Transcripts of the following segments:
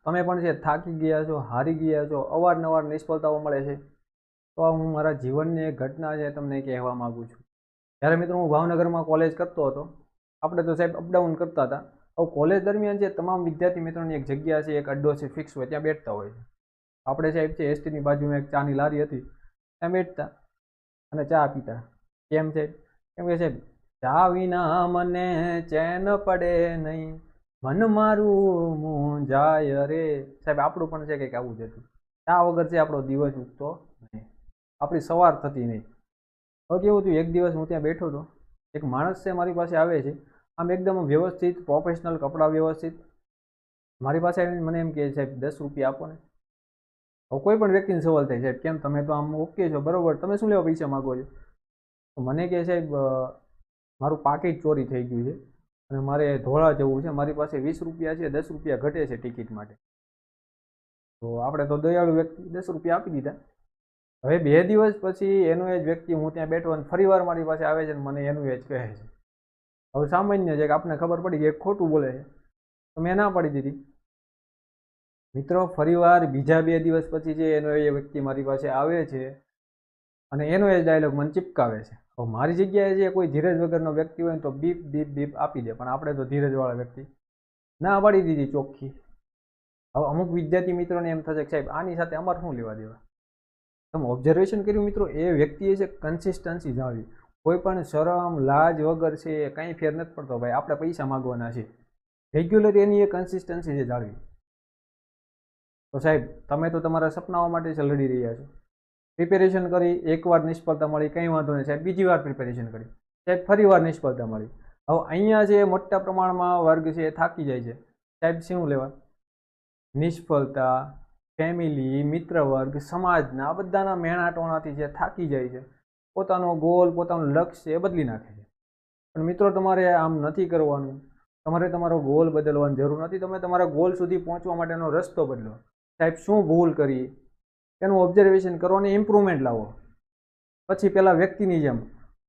તમે પણ છે થાકી ગયા છો, હારી ગયા છો, અવારનવાર નિષ્ફળતાઓ મળે છે, તો હું મારા જીવનની એક ઘટના છે તમને કહેવા માગું છું. જ્યારે મિત્રો હું ભાવનગરમાં કોલેજ કરતો હતો, આપણે તો સાહેબ અપડાઉન કરતા હતા. હવે કોલેજ દરમિયાન છે તમામ વિદ્યાર્થી મિત્રોની એક જગ્યા છે, એક અડ્ડો છે, ફિક્સ હોય, ત્યાં બેઠતા હોય છે. આપણે સાહેબ છે એસટીની બાજુમાં એક ચાની લારી હતી, ત્યાં બેઠતા અને ચા પીતા. કેમ છે? કેમ કે સાહેબ ચા વિના મને ચેન પડે નહીં, મન મારું મૂંઝાય રે. સાહેબ આપણું પણ છે કંઈક આવું જ હતું. ચા વગર છે આપણો દિવસ ઉગતો નહીં, આપણી સવાર થતી નહીં. હવે કેવું થયું, એક દિવસ હું ત્યાં બેઠો હતો, એક માણસ છે મારી પાસે આવે છે, આમ એકદમ વ્યવસ્થિત, પ્રોફેશનલ, કપડાં વ્યવસ્થિત. મારી પાસે આવીને મને એમ કહે, સાહેબ 10 રૂપિયા આપો ને. હવે કોઈ પણ વ્યક્તિને સવાલ થાય, સાહેબ કેમ, તમે તો આમ ઓકે છો, બરોબર, તમે શું લેવા પૈસા માગો છો? તો મને કહે, સાહેબ મારું પાકીટ ચોરી થઈ ગયું છે અને મારે ધોળા જવું છે, મારી પાસે 20 રૂપિયા છે, 10 રૂપિયા ઘટે છે ટિકિટ માટે. તો આપણે તો દયાળુ વ્યક્તિ, 10 રૂપિયા આપી દીધા. હવે 2 દિવસ પછી એનો એ જ વ્યક્તિ, હું ત્યાં બેઠો અને ફરી વાર મારી પાસે આવે છે અને મને એનું એ જ કહે છે. હવે સામાન્ય છે કે આપણને ખબર પડી કે ખોટું બોલે છે, તો મેં ના પાડી દીધી. મિત્રો ફરીવાર બીજા 2 દિવસ પછી જે એનો એ વ્યક્તિ મારી પાસે આવે છે અને એનો એ ડાયલોગ મને ચિપકાવે છે. હવે મારી જગ્યાએ જે કોઈ ધીરજ વગરનો વ્યક્તિ હોય ને તો બીપ બીપ બીપ આપી દે, પણ આપણે તો ધીરજવાળા વ્યક્તિ, ના પાડી દીધી ચોખ્ખી. હવે અમુક વિદ્યાર્થી મિત્રોને એમ થશે કે સાહેબ આની સાથે અમારે શું લેવા દેવા. તમે ઓબ્ઝર્વેશન કર્યું મિત્રો, એ વ્યક્તિએ છે કન્સિસ્ટન્સી જાળવી, કોઈ પણ શરમ લાજ વગર છે એ કંઈ ફેર નથી પડતો. ભાઈ આપણે પૈસા માગવાના છે, રેગ્યુલર એની એ કન્સિસ્ટન્સી છે જાળવી. તો સાહેબ તમે તો તમારા સપનાઓ માટે જ લડી રહ્યા છો. પ્રિપેરેશન કરી, એકવાર નિષ્ફળતા મળી, કંઈ વાંધો નહીં સાહેબ, બીજી વાર પ્રિપેરેશન કરી, સાહેબ ફરી વાર નિષ્ફળતા મળી. હવે અહીંયા જે મોટા પ્રમાણમાં વર્ગ છે એ થાકી જાય છે. સાહેબ શું લેવા? નિષ્ફળતા, ફેમિલી, મિત્ર વર્ગ, સમાજના આ બધાના મેણાટોણાથી જે થાકી જાય છે, પોતાનો ગોલ, પોતાનું લક્ષ્ય એ બદલી નાખે છે. પણ મિત્રો તમારે આમ નથી કરવાનું. તમારે તમારો ગોલ બદલવાની જરૂર નથી, તમે તમારા ગોલ સુધી પહોંચવા માટેનો રસ્તો બદલો. સાહેબ શું ભૂલ કરી એનું ઓબ્ઝર્વેશન કરો અને ઇમ્પ્રુવમેન્ટ લાવો. પછી પેલા વ્યક્તિની જેમ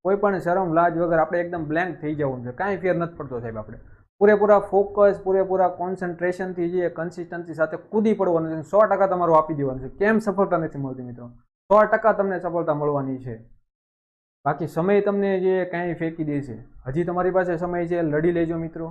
કોઈ પણ શરમ લાજ વગર આપણે એકદમ બ્લેન્ક થઈ જવું છે, કાંઈ ફેર નથી પડતો સાહેબ. આપણે પૂરેપૂરા ફોકસ, પૂરેપૂરા કોન્સન્ટ્રેશનથી જે કન્સિસ્ટન્સી સાથે કૂદી પડવાનું છે, 100% તમારું આપી દેવાનું છે. કેમ સફળતા નથી મળતી મિત્રો? 100% તમને સફળતા મળવાની છે. બાકી સમય તમને જે કાંઈ ફેંકી દે છે, હજી તમારી પાસે સમય છે, લડી લેજો મિત્રો.